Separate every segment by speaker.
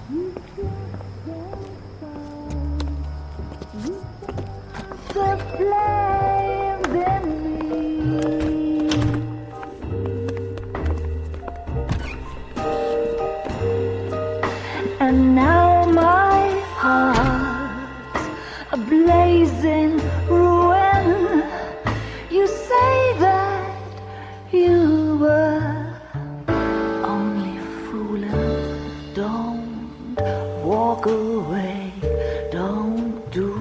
Speaker 1: The flames in me. And now my heart's a blazing ruin. You say that you were only fooling. Don't walk away. Don't do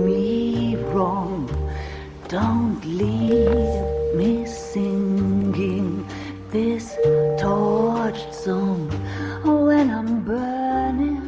Speaker 1: me wrong. Don't leave me singing this torched song when I'm burning.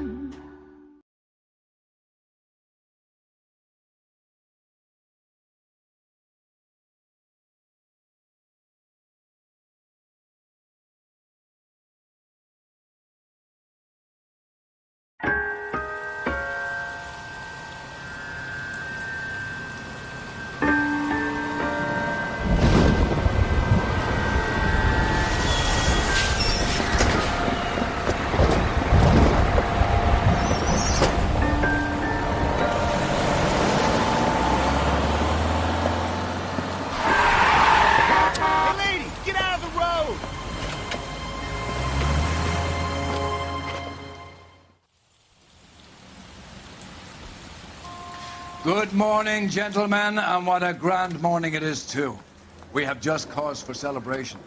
Speaker 2: Good morning, gentlemen, and what a grand morning it is, too. We have just cause for celebration.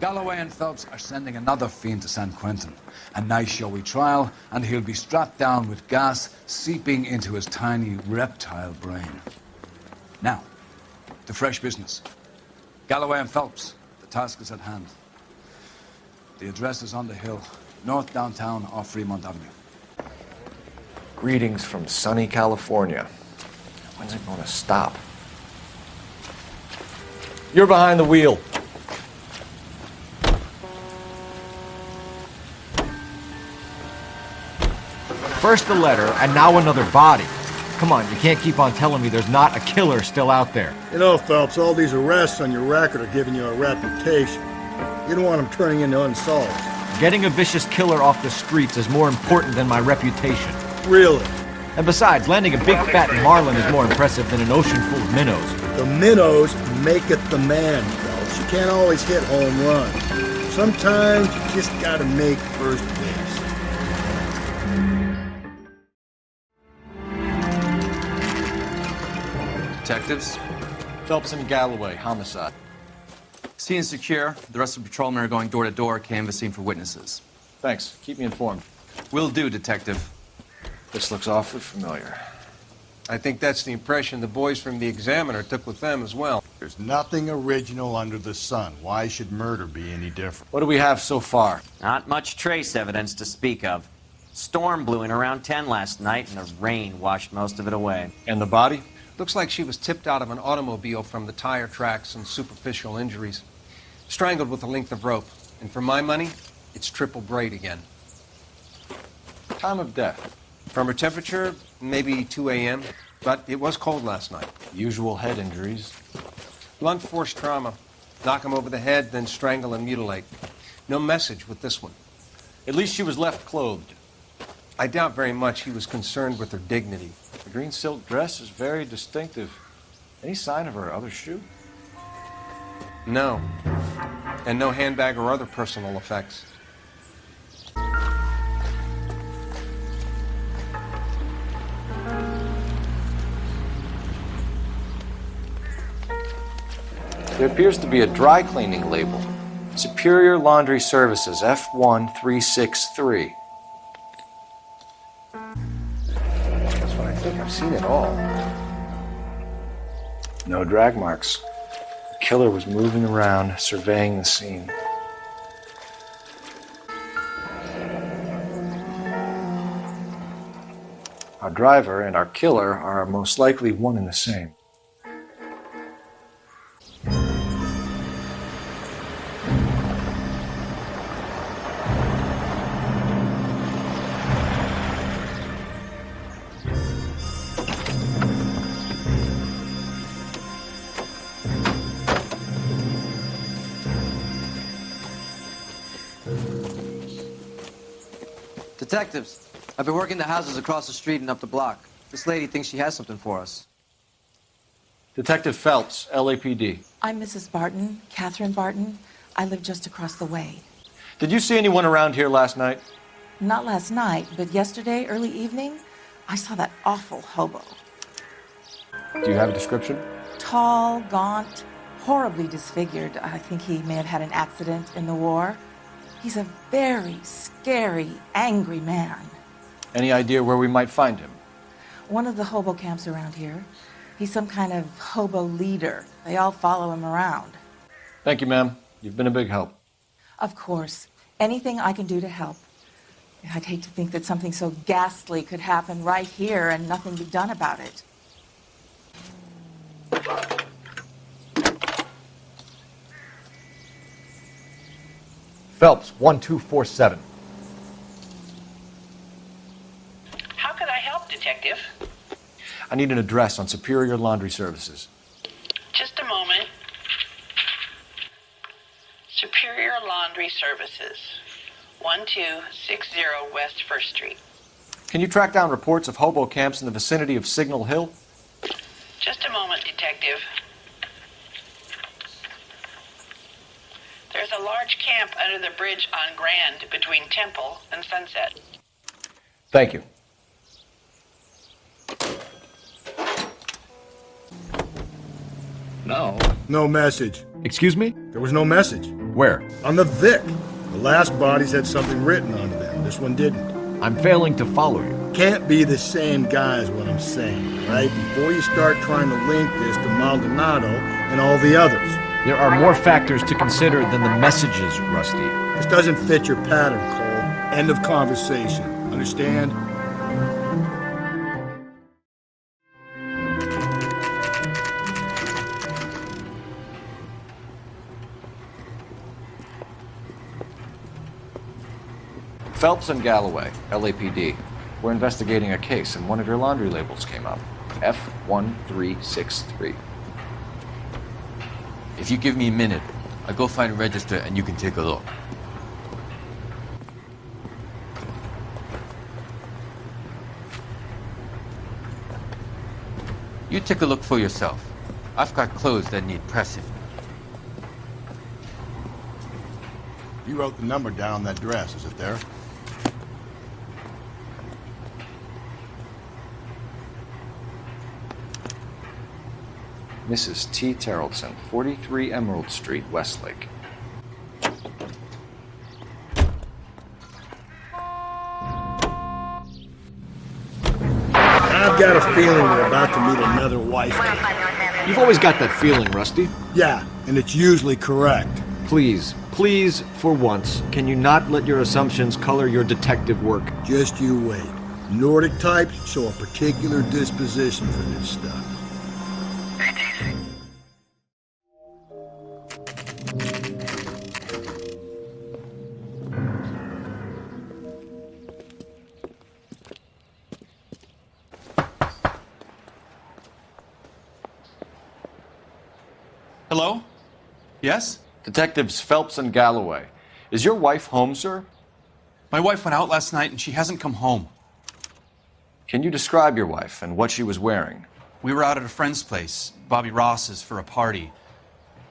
Speaker 2: Galloway and Phelps are sending another fiend to San Quentin. A nice showy trial, and he'll be strapped down with gas seeping into his tiny reptile brain. Now, to fresh business. Galloway and Phelps, the task is at hand. The address is on the hill, north downtown off Fremont Avenue.
Speaker 3: Greetings from sunny California. When's it going to stop? You're behind the wheel. First the letter, and now another body. Come on, you can't keep on telling me there's not a killer still out there.
Speaker 4: You know, Phelps, all these arrests on your record are giving you a reputation. You don't want them turning into unsolved.
Speaker 3: Getting a vicious killer off the streets is more important than my reputation.
Speaker 4: Really?
Speaker 3: And besides, landing a big fat marlin is more impressive than an ocean full of minnows.
Speaker 4: The minnows maketh the man, Phelps. You can't always hit home runs. Sometimes you just gotta make first base.
Speaker 5: Detectives?
Speaker 3: Phelps and Galloway, homicide.
Speaker 5: Scene is secure. The rest of the patrolmen are going door to door, canvassing for witnesses.
Speaker 3: Thanks. Keep me informed.
Speaker 5: Will do, Detective.
Speaker 3: This looks awfully familiar.
Speaker 6: I think that's the impression the boys from the Examiner took with them as well.
Speaker 7: There's nothing original under the sun. Why should murder be any different?
Speaker 3: What do we have so far?
Speaker 8: Not much trace evidence to speak of. Storm blew in around 10 last night, and the rain washed most of it away.
Speaker 3: And the body?
Speaker 6: Looks like she was tipped out of an automobile from the tire tracks and superficial injuries. Strangled with a length of rope. And for my money, it's triple braid again.
Speaker 3: Time of death?
Speaker 6: From her temperature, maybe 2 a.m., but it was cold last night.
Speaker 3: Usual head injuries.
Speaker 6: Blunt force trauma. Knock him over the head, then strangle and mutilate. No message with this one.
Speaker 3: At least she was left clothed.
Speaker 6: I doubt very much he was concerned with her dignity.
Speaker 3: The green silk dress is very distinctive. Any sign of her other shoe?
Speaker 6: No. And no handbag or other personal effects.
Speaker 3: There appears to be a dry cleaning label. Superior Laundry Services, F1363. That's what I think. I've seen it all. No drag marks. The killer was moving around, surveying the scene. Our driver and our killer are most likely one and the same.
Speaker 9: Detectives, I've been working the houses across the street and up the block. This lady thinks she has something for us.
Speaker 3: Detective Phelps, LAPD.
Speaker 10: I'm Mrs. Barton, Catherine Barton. I live just across the way.
Speaker 3: Did you see anyone around here last night?
Speaker 10: Not last night, but yesterday, early evening, I saw that awful hobo.
Speaker 3: Do you have a description?
Speaker 10: Tall, gaunt, horribly disfigured. I think he may have had an accident in the war. He's a very scary, angry man.
Speaker 3: Any idea where we might find him?
Speaker 10: One of the hobo camps around here. He's some kind of hobo leader. They all follow him around.
Speaker 3: Thank you, ma'am. You've been a big help.
Speaker 10: Of course. Anything I can do to help. I'd hate to think that something so ghastly could happen right here and nothing be done about it.
Speaker 11: Phelps, 1247.
Speaker 12: How can I help, Detective?
Speaker 3: I need an address on Superior Laundry Services.
Speaker 12: Just a moment. Superior Laundry Services, 1260 West 1st Street.
Speaker 3: Can you track down reports of hobo camps in the vicinity of Signal Hill?
Speaker 12: Just a moment, Detective. There's a large camp under the bridge on Grand between Temple and Sunset.
Speaker 3: Thank you.
Speaker 11: No.
Speaker 4: No message.
Speaker 11: Excuse me?
Speaker 4: There was no message.
Speaker 11: Where?
Speaker 4: On the Vic. The last bodies had something written on them. This one didn't.
Speaker 11: I'm failing to follow you.
Speaker 4: Can't be the same guy is what I'm saying, right? Before you start trying to link this to Maldonado and all the others.
Speaker 11: There are more factors to consider than the messages, Rusty.
Speaker 4: This doesn't fit your pattern, Cole. End of conversation. Understand?
Speaker 3: Phelps and Galloway, LAPD. We're investigating a case and one of your laundry labels came up. F1363.
Speaker 13: If you give me a minute, I'll go find a register and you can take a look. You take a look for yourself. I've got clothes that need pressing.
Speaker 7: You wrote the number down on that dress, is it there?
Speaker 3: Mrs. T. Terrellson, 43 Emerald Street, Westlake.
Speaker 4: I've got a feeling we're about to meet another wife.
Speaker 11: You've always got that feeling, Rusty.
Speaker 4: Yeah, and it's usually correct.
Speaker 11: Please, please, for once, can you not let your assumptions color your detective work?
Speaker 4: Just you wait. Nordic types show a particular disposition for this stuff.
Speaker 5: Hello? Yes?
Speaker 3: Detectives Phelps and Galloway. Is your wife home, sir?
Speaker 5: My wife went out last night and she hasn't come home.
Speaker 3: Can you describe your wife and what she was wearing?
Speaker 5: We were out at a friend's place, Bobby Ross's, for a party.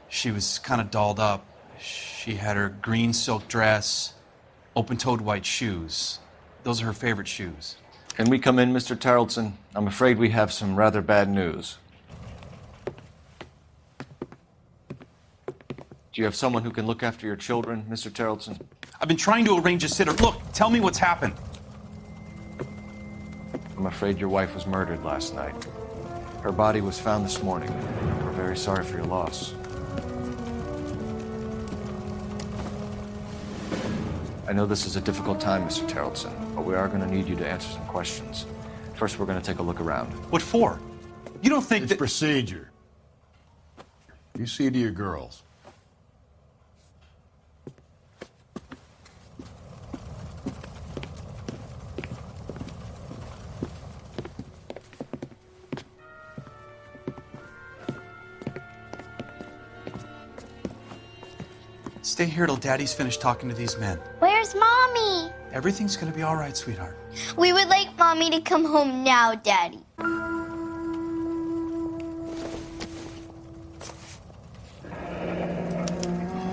Speaker 5: She was kind of dolled up. She had her green silk dress, open-toed white shoes. Those are her favorite shoes.
Speaker 3: Can we come in, Mr. Terrellson? I'm afraid we have some rather bad news. Do you have someone who can look after your children, Mr. Terrellson?
Speaker 5: I've been trying to arrange a sitter. Look, tell me what's happened.
Speaker 3: I'm afraid your wife was murdered last night. Her body was found this morning. We're very sorry for your loss. I know this is a difficult time, Mr. Terrellson, but we are going to need you to answer some questions. First, we're going to take a look around.
Speaker 5: What for? You don't think
Speaker 7: It's procedure. You see to your girls.
Speaker 5: Stay here till Daddy's finished talking to these men.
Speaker 14: Where's Mommy?
Speaker 5: Everything's gonna be all right, sweetheart.
Speaker 14: We would like Mommy to come home now, Daddy.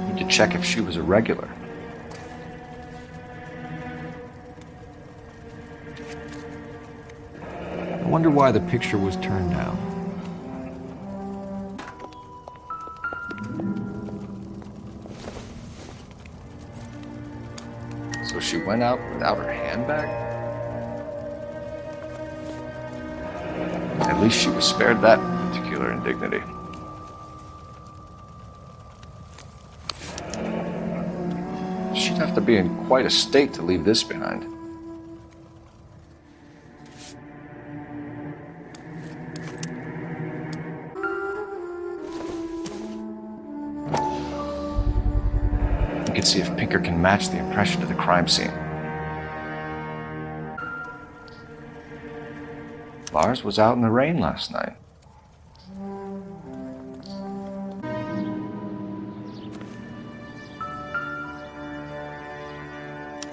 Speaker 3: Need to check if she was a regular.
Speaker 11: I wonder why the picture was turned down.
Speaker 3: So she went out without her handbag? At least she was spared that particular indignity. She'd have to be in quite a state to leave this behind. You can see if Pinker can match the impression of the crime scene. Lars was out in the rain last night.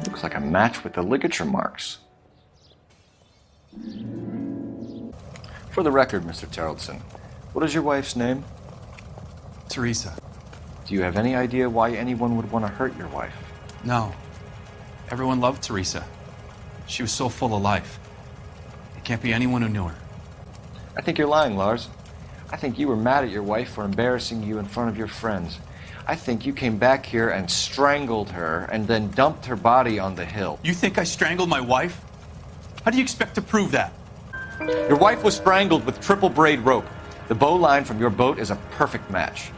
Speaker 3: Looks like a match with the ligature marks. For the record, Mr. Terrelson, what is your wife's name?
Speaker 5: Teresa.
Speaker 3: Do you have any idea why anyone would want to hurt your wife?
Speaker 5: No. Everyone loved Teresa. She was so full of life. It can't be anyone who knew her.
Speaker 3: I think you're lying, Lars. I think you were mad at your wife for embarrassing you in front of your friends. I think you came back here and strangled her and then dumped her body on the hill.
Speaker 5: You think I strangled my wife? How do you expect to prove that?
Speaker 3: Your wife was strangled with triple braid rope. The bow line from your boat is a perfect match.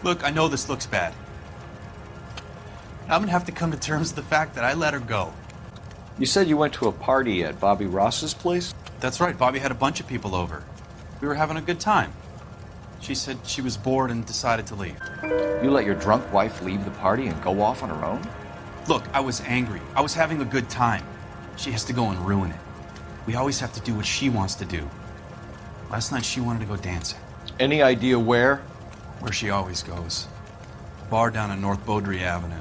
Speaker 5: Look, I know this looks bad. I'm gonna have to come to terms with the fact that I let her go.
Speaker 3: You said you went to a party at Bobby Ross's place?
Speaker 5: That's right, Bobby had a bunch of people over. We were having a good time. She said she was bored and decided to leave.
Speaker 3: You let your drunk wife leave the party and go off on her own?
Speaker 5: Look, I was angry. I was having a good time. She has to go and ruin it. We always have to do what she wants to do. Last night she wanted to go dancing.
Speaker 3: Any idea where?
Speaker 5: Where she always goes. A bar down on North Beaudry Avenue.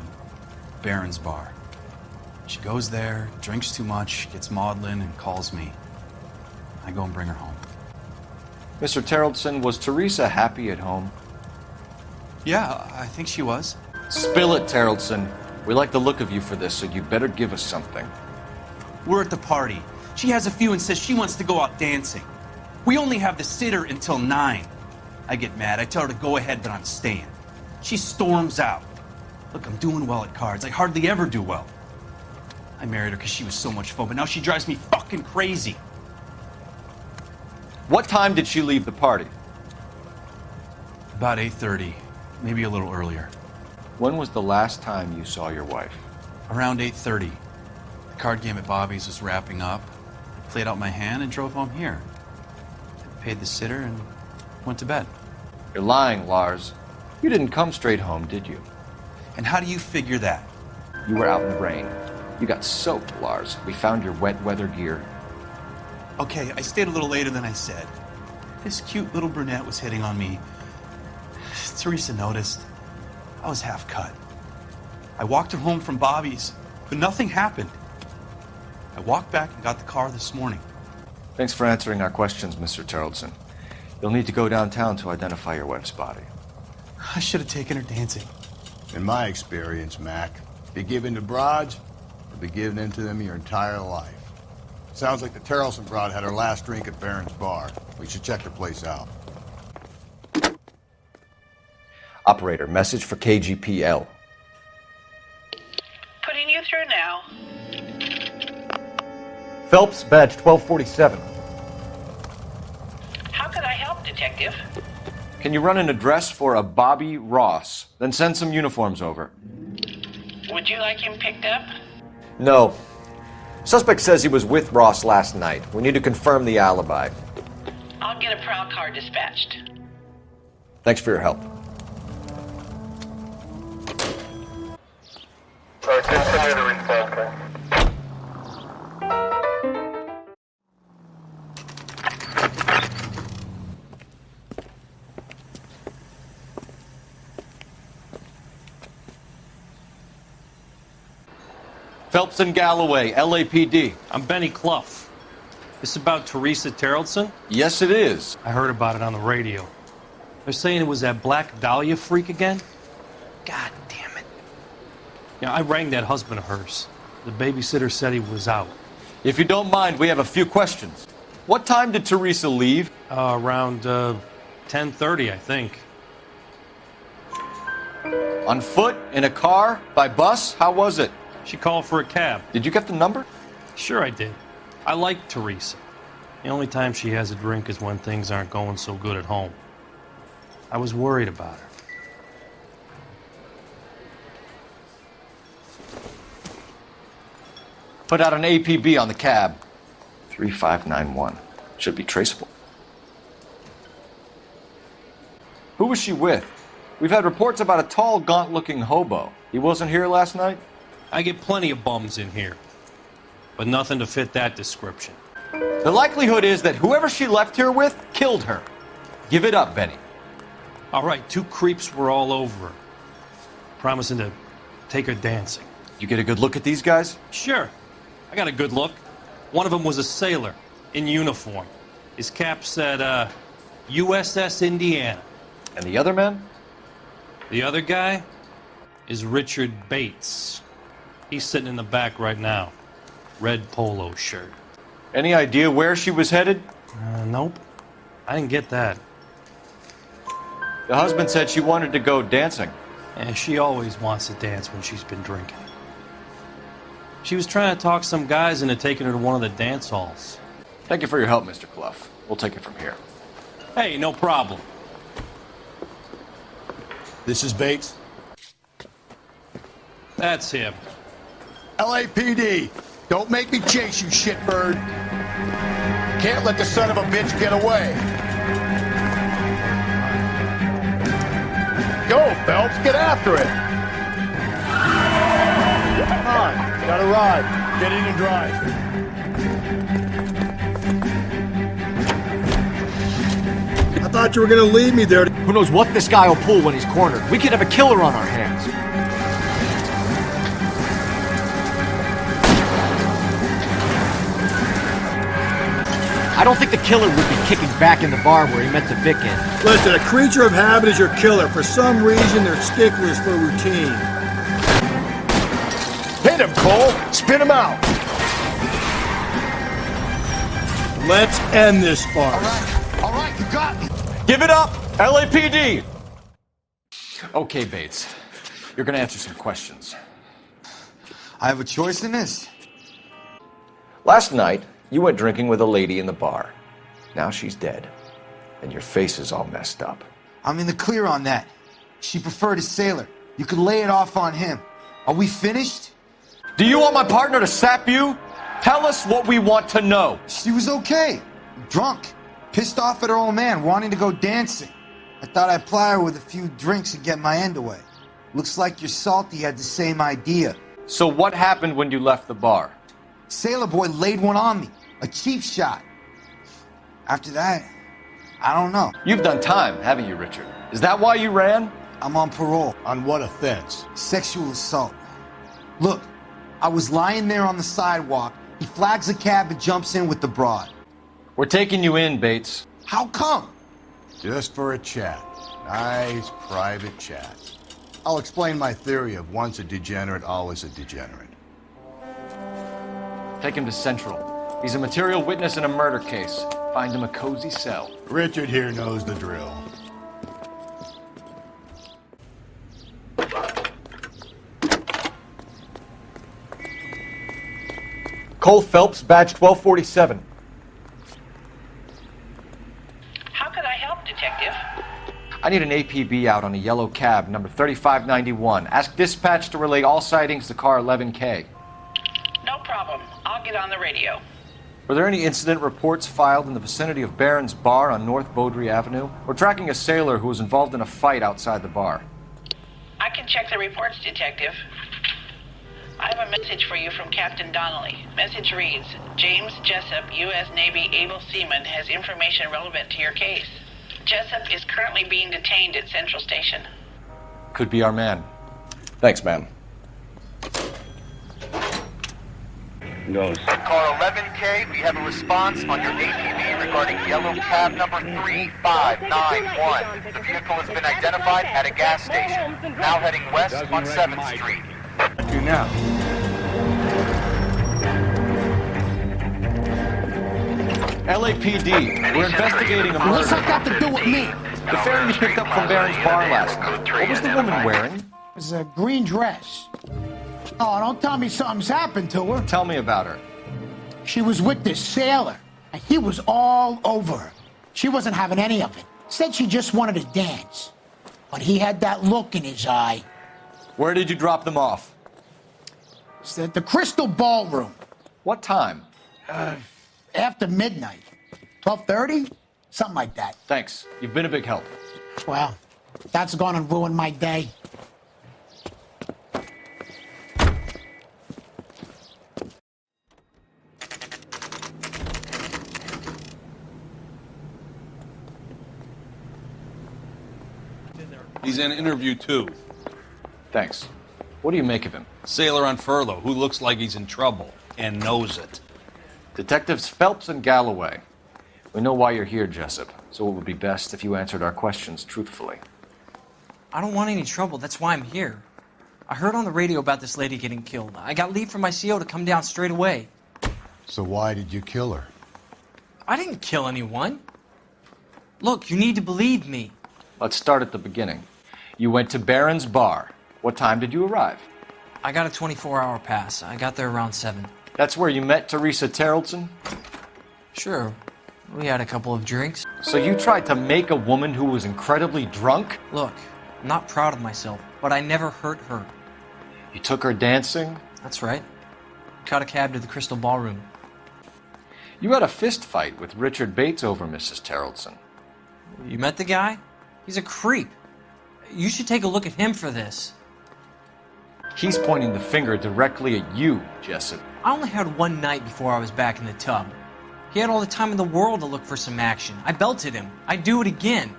Speaker 5: Baron's Bar. She goes there, drinks too much, gets maudlin, and calls me. I go and bring her home.
Speaker 3: Mr. Terrelson, was Teresa happy at home?
Speaker 5: Yeah, I think she was.
Speaker 3: Spill it, Terrelson. We like the look of you for this, so you better give us something.
Speaker 5: We're at the party. She has a few and says she wants to go out dancing. We only have the sitter until 9. I get mad. I tell her to go ahead, but I'm staying. She storms out. Look, I'm doing well at cards. I hardly ever do well. I married her because she was so much fun, but now she drives me fucking crazy.
Speaker 3: What time did she leave the party?
Speaker 5: About 8:30, maybe a little earlier.
Speaker 3: When was the last time you saw your wife?
Speaker 5: Around 8:30. The card game at Bobby's was wrapping up. I played out my hand and drove home here. I paid the sitter and went to bed.
Speaker 3: You're lying, Lars. You didn't come straight home, did you?
Speaker 5: And how do you figure that?
Speaker 3: You were out in the rain. You got soaked, Lars. We found your wet weather gear.
Speaker 5: Okay, I stayed a little later than I said. This cute little brunette was hitting on me. Teresa noticed. I was half cut. I walked her home from Bobby's, but nothing happened. I walked back and got the car this morning.
Speaker 3: Thanks for answering our questions, Mr. Terrelson. You'll need to go downtown to identify your wife's body.
Speaker 5: I should have taken her dancing.
Speaker 7: In my experience, Mac, be given to broads or be given into them your entire life. Sounds like the Terrelson broad had her last drink at Baron's Bar. We should check the place out.
Speaker 3: Operator, message for KGPL.
Speaker 12: Putting you through now.
Speaker 11: Phelps, badge 1247.
Speaker 12: How could I help, Detective?
Speaker 3: Can you run an address for a Bobby Ross? Then send some uniforms over.
Speaker 12: Would you like him picked up?
Speaker 11: No. Suspect says he was with Ross last night. We need to confirm the alibi.
Speaker 12: I'll get a prowl car dispatched.
Speaker 11: Thanks for your help.
Speaker 3: Phelps and Galloway, LAPD.
Speaker 15: I'm Benny Clough. This about Teresa Terrellson?
Speaker 3: Yes, it is.
Speaker 15: I heard about it on the radio. They're saying it was that Black Dahlia freak again? God damn it. Yeah, I rang that husband of hers. The babysitter said he was out.
Speaker 3: If you don't mind, we have a few questions. What time did Teresa leave?
Speaker 15: Around 10:30, I think.
Speaker 3: On foot? In a car? By bus? How was it?
Speaker 15: She called for a cab.
Speaker 3: Did you get the number?
Speaker 15: Sure I did. I like Teresa. The only time she has a drink is when things aren't going so good at home. I was worried about her.
Speaker 3: Put out an APB on the cab. 3591. Should be traceable. Who was she with? We've had reports about a tall, gaunt-looking hobo. He wasn't here last night?
Speaker 15: I get plenty of bums in here, but nothing to fit that description.
Speaker 3: The likelihood is that whoever she left here with killed her. Give it up, Benny.
Speaker 15: All right, 2 creeps were all over her, promising to take her dancing.
Speaker 3: You get a good look at these guys?
Speaker 15: Sure. I got a good look. One of them was a sailor in uniform. His cap said, USS Indiana.
Speaker 3: And the other man?
Speaker 15: The other guy is Richard Bates. He's sitting in the back right now. Red polo shirt.
Speaker 3: Any idea where she was headed?
Speaker 15: Nope. I didn't get that.
Speaker 3: The husband said she wanted to go dancing.
Speaker 15: Yeah, she always wants to dance when she's been drinking. She was trying to talk some guys into taking her to one of the dance halls.
Speaker 3: Thank you for your help, Mr. Clough. We'll take it from here.
Speaker 15: Hey, no problem.
Speaker 7: This is Bates.
Speaker 15: That's him.
Speaker 7: LAPD, don't make me chase you, shitbird. Can't let the son of a bitch get away. Go, Phelps, get after it. Come on, got a ride. Get in and drive.
Speaker 4: I thought you were gonna leave me there.
Speaker 11: Who knows what this guy will pull when he's cornered? We could have a killer on our hands. I don't think the killer would be kicking back in the bar where he met the Vic in.
Speaker 4: Listen, a creature of habit is your killer. For some reason, they're sticklers for routine.
Speaker 7: Hit him, Cole. Spin him out.
Speaker 4: Let's end this farce.
Speaker 7: All right, you got me.
Speaker 3: Give it up, LAPD! Okay, Bates. You're gonna answer some questions.
Speaker 16: I have a choice in this.
Speaker 3: Last night, you went drinking with a lady in the bar. Now she's dead, and your face is all messed up.
Speaker 16: I'm in the clear on that. She preferred a sailor. You could lay it off on him. Are we finished?
Speaker 3: Do you want my partner to sap you? Tell us what we want to know.
Speaker 16: She was okay. Drunk. Pissed off at her old man, wanting to go dancing. I thought I'd ply her with a few drinks and get my end away. Looks like your Salty had the same idea.
Speaker 3: So what happened when you left the bar?
Speaker 16: Sailor boy laid one on me. A cheap shot. After that, I don't know.
Speaker 3: You've done time, haven't you, Richard? Is that why you ran?
Speaker 16: I'm on parole.
Speaker 7: On what offense?
Speaker 16: Sexual assault. Look, I was lying there on the sidewalk. He flags a cab and jumps in with the broad.
Speaker 3: We're taking you in, Bates.
Speaker 16: How come?
Speaker 7: Just for a chat. Nice private chat. I'll explain my theory of once a degenerate, always a degenerate.
Speaker 3: Take him to Central. He's a material witness in a murder case. Find him a cozy cell.
Speaker 7: Richard here knows the drill.
Speaker 11: Cole Phelps, badge 1247.
Speaker 12: How could I help, Detective?
Speaker 3: I need an APB out on a yellow cab, number 3591. Ask dispatch to relay all sightings to car 11K.
Speaker 12: No problem. I'll get on the radio.
Speaker 3: Were there any incident reports filed in the vicinity of Barron's Bar on North Beaudry Avenue? We're tracking a sailor who was involved in a fight outside the bar.
Speaker 12: I can check the reports, Detective. I have a message for you from Captain Donnelly. Message reads, James Jessup, U.S. Navy able seaman, has information relevant to your case. Jessup is currently being detained at Central Station.
Speaker 3: Could be our man. Thanks, man.
Speaker 17: Goes.
Speaker 18: Car 11K, we have a response on your APB regarding yellow cab number 3591. The vehicle has been identified at a gas station. Now heading west on 7th Street.
Speaker 7: Do now.
Speaker 3: LAPD, we're investigating a murder.
Speaker 16: What's that got to do with me?
Speaker 3: The fare you picked up from Barron's bar last night. What was the woman wearing?
Speaker 16: It was a green dress. Oh, don't tell me something's happened to her.
Speaker 3: Tell me about her.
Speaker 16: She was with this sailor, and he was all over her. She wasn't having any of it. Said she just wanted to dance. But he had that look in his eye.
Speaker 3: Where did you drop them off?
Speaker 16: It's at the Crystal Ballroom.
Speaker 3: What time?
Speaker 16: After midnight. 12:30? Something like that.
Speaker 3: Thanks. You've been a big help.
Speaker 16: Well, that's gonna ruin my day.
Speaker 19: He's in interview 2.
Speaker 3: Thanks. What do you make of him?
Speaker 19: Sailor on furlough who looks like he's in trouble and knows it.
Speaker 3: Detectives Phelps and Galloway. We know why you're here, Jessup, so it would be best if you answered our questions truthfully.
Speaker 20: I don't want any trouble. That's why I'm here. I heard on the radio about this lady getting killed. I got leave from my CO to come down straight away.
Speaker 7: So why did you kill her?
Speaker 20: I didn't kill anyone. Look, you need to believe me.
Speaker 3: Let's start at the beginning. You went to Barron's bar. What time did you arrive?
Speaker 20: I got a 24-hour pass. I got there around 7.
Speaker 3: That's where you met Teresa Terrelson?
Speaker 20: Sure. We had a couple of drinks.
Speaker 3: So you tried to make a woman who was incredibly drunk?
Speaker 20: Look, I'm not proud of myself, but I never hurt her.
Speaker 3: You took her dancing?
Speaker 20: That's right. Caught a cab to the Crystal Ballroom.
Speaker 3: You had a fist fight with Richard Bates over Mrs. Terrelson.
Speaker 20: You met the guy? He's a creep. You should take a look at him for this.
Speaker 3: He's pointing the finger directly at you, Jessup.
Speaker 20: I only had one night before I was back in the tub. He had all the time in the world to look for some action. I belted him. I'd do it again.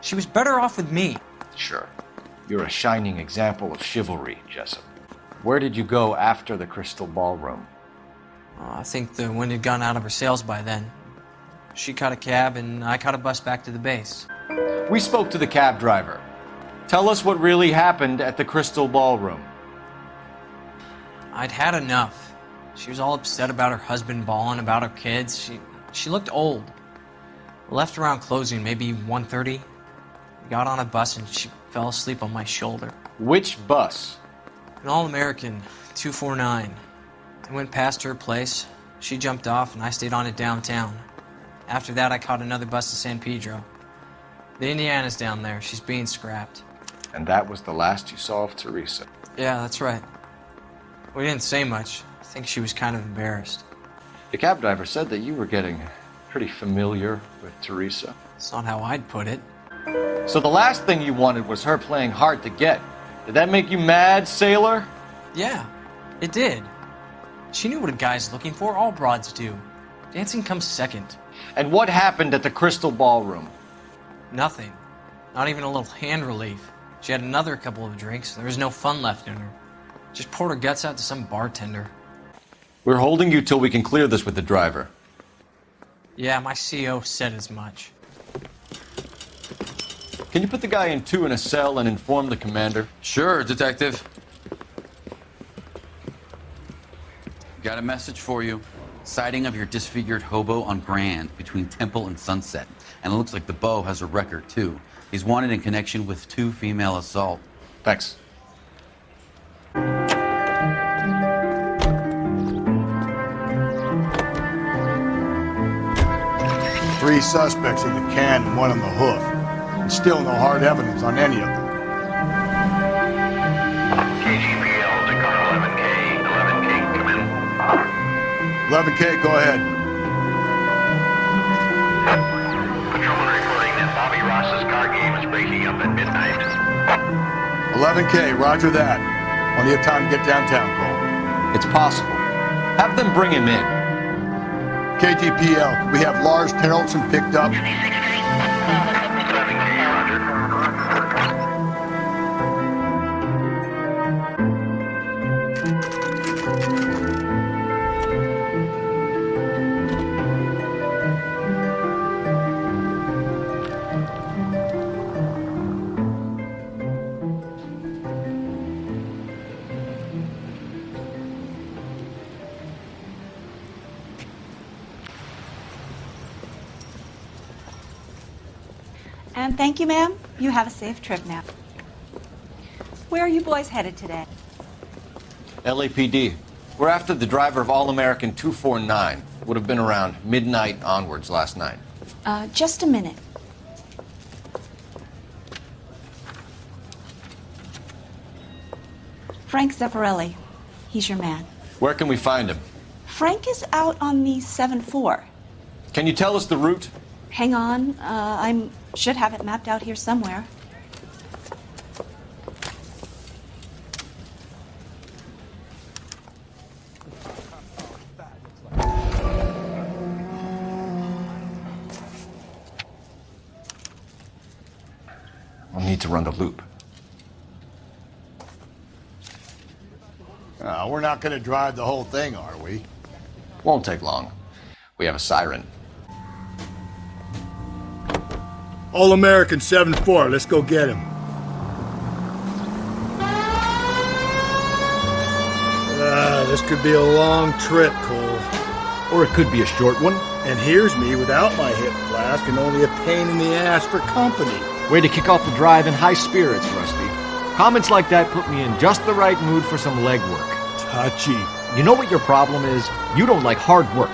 Speaker 20: She was better off with me.
Speaker 3: Sure. You're a shining example of chivalry, Jessup. Where did you go after the Crystal Ballroom?
Speaker 20: I think the wind had gone out of her sails by then. She caught a cab and I caught a bus back to the base.
Speaker 3: We spoke to the cab driver. Tell us what really happened at the Crystal Ballroom.
Speaker 20: I'd had enough. She was all upset about her husband bawling about her kids. She looked old. Left around closing, maybe 1:30. Got on a bus and she fell asleep on my shoulder.
Speaker 3: Which bus?
Speaker 20: An All-American, 249. I went past her place. She jumped off and I stayed on it downtown. After that, I caught another bus to San Pedro. The Indiana's down there. She's being scrapped.
Speaker 3: And that was the last you saw of Teresa?
Speaker 20: Yeah, that's right. We didn't say much. I think she was kind of embarrassed.
Speaker 3: The cab driver said that you were getting pretty familiar with Teresa.
Speaker 20: That's not how I'd put it.
Speaker 3: So the last thing you wanted was her playing hard to get. Did that make you mad, sailor?
Speaker 20: Yeah, it did. She knew what a guy's looking for. All broads do. Dancing comes second.
Speaker 3: And what happened at the Crystal Ballroom?
Speaker 20: Nothing. Not even a little hand relief. She had another couple of drinks. There was no fun left in her. Just poured her guts out to some bartender.
Speaker 3: We're holding you till we can clear this with the driver.
Speaker 20: Yeah, my CO said as much.
Speaker 3: Can you put the guy in 2 in a cell and inform the commander?
Speaker 13: Sure, Detective. Got a message for you. Sighting of your disfigured hobo on Grand between Temple and Sunset. And it looks like the Beau has a record, too. He's wanted in connection with 2 female assault.
Speaker 3: Thanks.
Speaker 7: Three suspects in the can and 1 on the hoof. And still no hard evidence on any of them.
Speaker 18: KGPL to car 11K. 11K, come in.
Speaker 7: 11K, go ahead.
Speaker 18: Patrolman reporting that Bobby Ross's car game is breaking up at midnight.
Speaker 7: 11K, roger that. Plenty of time to get downtown, Cole.
Speaker 3: It's possible. Have them bring him in.
Speaker 7: KGPL, we have Lars Terrelson picked up.
Speaker 18: 11K, roger.
Speaker 17: And thank you, ma'am. You have a safe trip now. Where are you boys headed today?
Speaker 3: LAPD. We're after the driver of All-American 249. Would have been around midnight onwards last night.
Speaker 17: Just a minute. Frank Zeffirelli. He's your man.
Speaker 3: Where can we find him?
Speaker 17: Frank is out on the 7-4.
Speaker 3: Can you tell us the route?
Speaker 17: Hang on. I should have it mapped out here somewhere.
Speaker 3: I'll need to run the loop.
Speaker 7: We're not going to drive the whole thing, are we?
Speaker 3: Won't take long. We have a siren.
Speaker 4: All-American 7-4. Let's go get him. This could be a long trip, Cole.
Speaker 11: Or it could be a short one.
Speaker 4: And here's me without my hip flask and only a pain in the ass for company.
Speaker 11: Way to kick off the drive in high spirits, Rusty. Comments like that put me in just the right mood for some legwork.
Speaker 4: Touchy.
Speaker 11: You know what your problem is? You don't like hard work.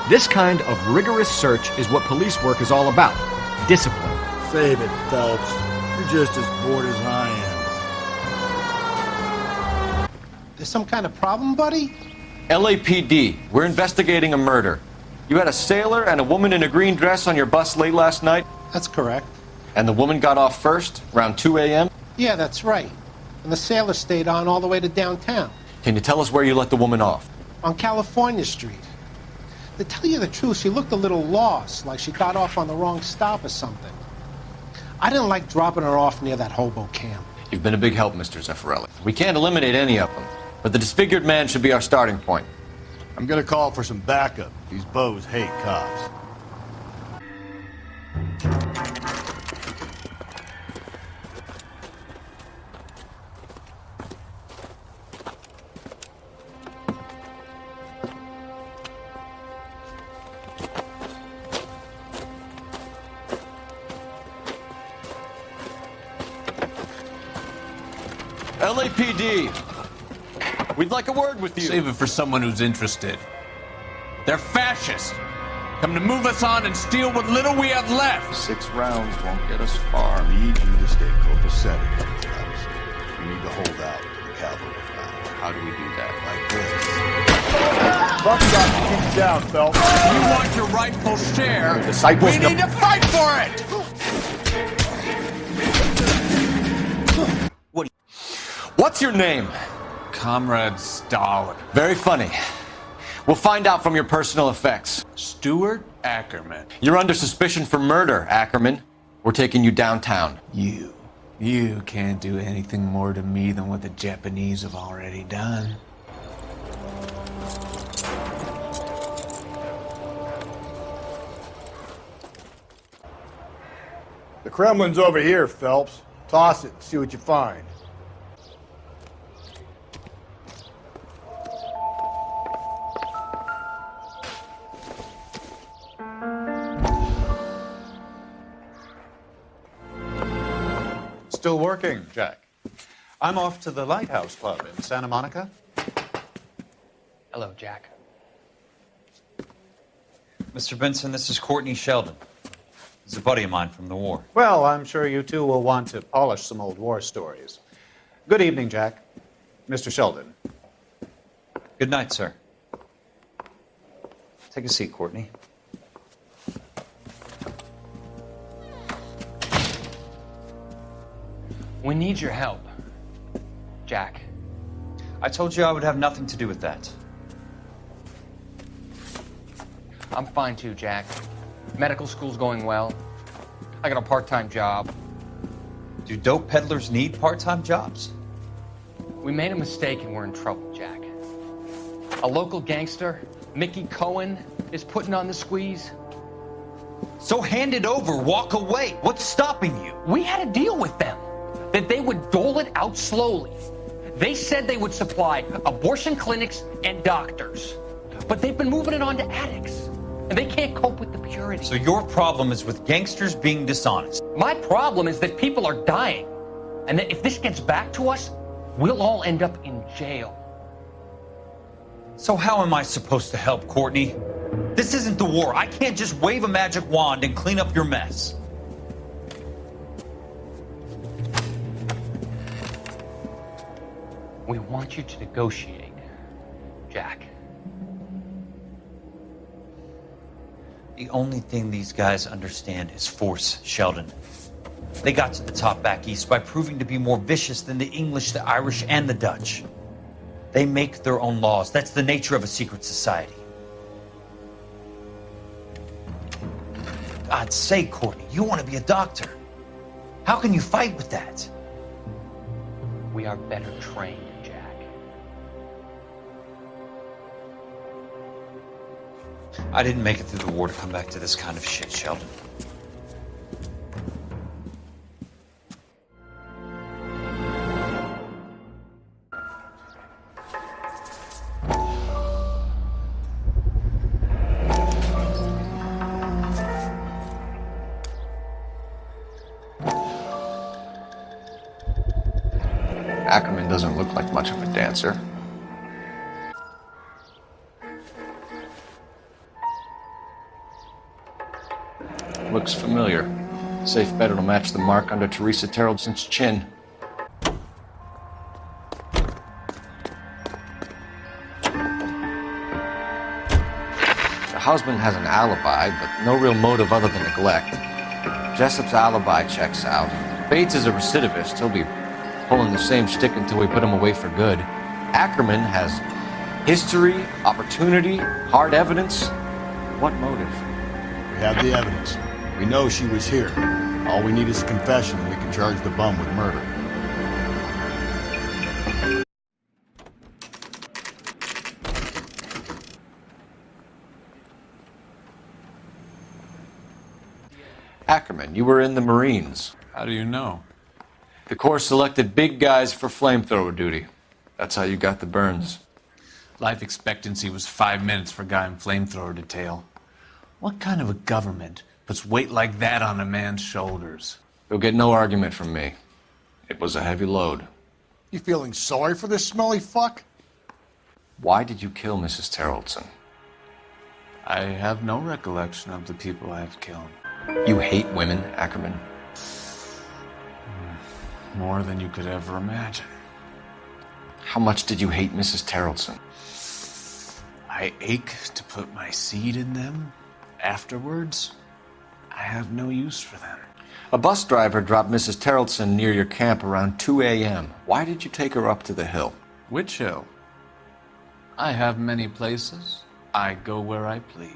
Speaker 11: This kind of rigorous search is what police work is all about. Discipline.
Speaker 4: Save it, Phelps. You're just as bored as I am.
Speaker 6: There's some kind of problem, buddy?
Speaker 3: LAPD. We're investigating a murder. You had a sailor and a woman in a green dress on your bus late last night?
Speaker 6: That's correct.
Speaker 3: And the woman got off first, around 2 a.m.?
Speaker 6: Yeah, that's right. And the sailor stayed on all the way to downtown.
Speaker 3: Can you tell us where you let the woman off?
Speaker 6: On California Street. To tell you the truth, she looked a little lost, like she got off on the wrong stop or something. I didn't like dropping her off near that hobo camp.
Speaker 3: You've been a big help, Mr. Zeffirelli. We can't eliminate any of them, but the disfigured man should be our starting point.
Speaker 7: I'm going to call for some backup. These bows hate cops.
Speaker 3: LAPD, we'd like a word with you.
Speaker 19: Save it for someone who's interested. They're fascists. Come to move us on and steal what little we have left.
Speaker 3: 6 rounds won't get us far.
Speaker 7: I need you to stay copacetic, Phelps. We need to hold out to the cavalry now.
Speaker 3: How do we do that?
Speaker 7: Like this. Buck got kicked down, Phelps.
Speaker 19: If you want your rightful share,
Speaker 11: Disciples
Speaker 19: we need to fight for it!
Speaker 3: What's your name?
Speaker 19: Comrade Stalin.
Speaker 3: Very funny. We'll find out from your personal effects.
Speaker 19: Stuart Ackerman.
Speaker 3: You're under suspicion for murder, Ackerman. We're taking you downtown.
Speaker 19: You can't do anything more to me than what the Japanese have already done.
Speaker 4: The Kremlin's over here, Phelps. Toss it and see what you find.
Speaker 21: Still working, Jack. I'm off to the Lighthouse Club in Santa Monica.
Speaker 22: Hello, Jack.
Speaker 13: Mr. Benson, this is Courtney Sheldon. He's a buddy of mine from the war.
Speaker 21: Well, I'm sure you two will want to polish some old war stories. Good evening, Jack. Mr. Sheldon.
Speaker 13: Good night, sir. Take a seat, Courtney.
Speaker 22: We need your help, Jack.
Speaker 13: I told you I would have nothing to do with that.
Speaker 22: I'm fine too, Jack. Medical school's going well. I got a part-time job.
Speaker 13: Do dope peddlers need part-time jobs?
Speaker 22: We made a mistake and we're in trouble, Jack. A local gangster, Mickey Cohen, is putting on the squeeze.
Speaker 13: So hand it over, walk away. What's stopping you?
Speaker 22: We had a deal with them that they would dole it out slowly. They said they would supply abortion clinics and doctors, but they've been moving it on to addicts. and they can't cope with the purity.
Speaker 1: So your problem is with gangsters being dishonest.
Speaker 22: My problem is that people are dying, and that if this gets back to us, we'll all end up in jail.
Speaker 1: So how am I supposed to help, Courtney? This isn't the war. I can't just wave a magic wand and clean up your mess.
Speaker 22: We want you to negotiate, Jack.
Speaker 1: The only thing these guys understand is force, Sheldon. They got to the top back east by proving to be more vicious than the English, the Irish, and the Dutch. They make their own laws. That's the nature of a secret society. God's sake, Courtney, you want to be a doctor. How can you fight with that?
Speaker 22: We are better trained, Jack.
Speaker 1: I didn't make it through the war to come back to this kind of shit, Sheldon.
Speaker 3: Ackerman doesn't look like much of a dancer. Looks familiar. Safe bet it'll match the mark under Teresa Terreldson's chin. The husband has an alibi, but no real motive other than neglect. Jessup's alibi checks out. Bates is a recidivist. He'll be pulling the same shtick until we put him away for good. Ackerman has history, opportunity, hard evidence. What motive?
Speaker 7: We have the evidence. We know she was here. All we need is a confession, and we can charge the bum with murder.
Speaker 3: Ackerman, you were in the Marines.
Speaker 19: How do you know?
Speaker 3: The Corps selected big guys for flamethrower duty. That's how you got the burns.
Speaker 19: Life expectancy was 5 minutes for a guy in flamethrower detail. What kind of a government puts weight like that on a man's shoulders?
Speaker 3: You'll get no argument from me. It was a heavy load.
Speaker 7: You feeling sorry for this smelly fuck?
Speaker 3: Why did you kill Mrs. Terreldson?
Speaker 19: I have no recollection of the people I have killed.
Speaker 3: You hate women, Ackerman?
Speaker 19: More than you could ever imagine.
Speaker 3: How much did you hate Mrs. Terreldson?
Speaker 19: I ache to put my seed in them. Afterwards, I have no use for them.
Speaker 3: A bus driver dropped Mrs. Terreldson near your camp around 2 a.m. Why did you take her up to the hill?
Speaker 19: Which hill? I have many places. I go where I please.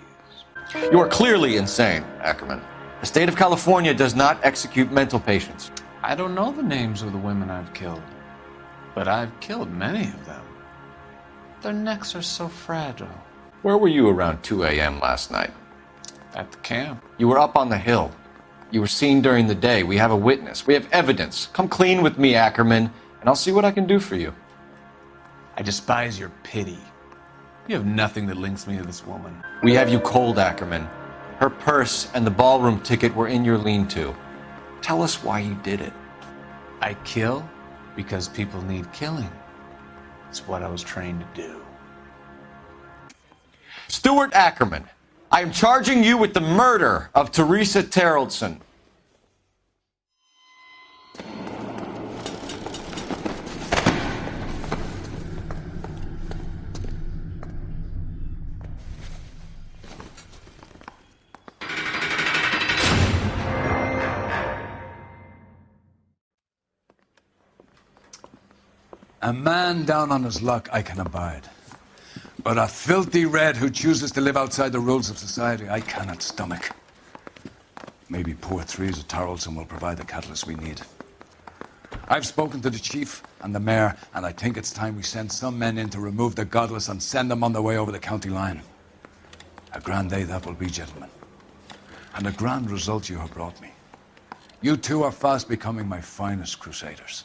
Speaker 3: You are clearly insane, Ackerman. The state of California does not execute mental patients.
Speaker 19: I don't know the names of the women I've killed, but I've killed many of them. Their necks are so fragile.
Speaker 3: Where were you around 2 a.m. last night?
Speaker 19: At the camp.
Speaker 3: You were up on the hill. You were seen during the day. We have a witness. We have evidence. Come clean with me, Ackerman, and I'll see what I can do for you.
Speaker 19: I despise your pity. You have nothing that links me to this woman.
Speaker 3: We have you cold, Ackerman. Her purse and the ballroom ticket were in your lean-to. Tell us why you did it.
Speaker 19: I kill because people need killing. It's what I was trained to do.
Speaker 3: Stuart Ackerman, I am charging you with the murder of Teresa Terreldson.
Speaker 2: A man down on his luck I can abide. But a filthy red who chooses to live outside the rules of society, I cannot stomach. Maybe poor Teresa Terreldson will provide the catalyst we need. I've spoken to the chief and the mayor, and I think it's time we send some men in to remove the godless and send them on their way over the county line. A grand day that will be, gentlemen. And a grand result you have brought me. You two are fast becoming my finest crusaders.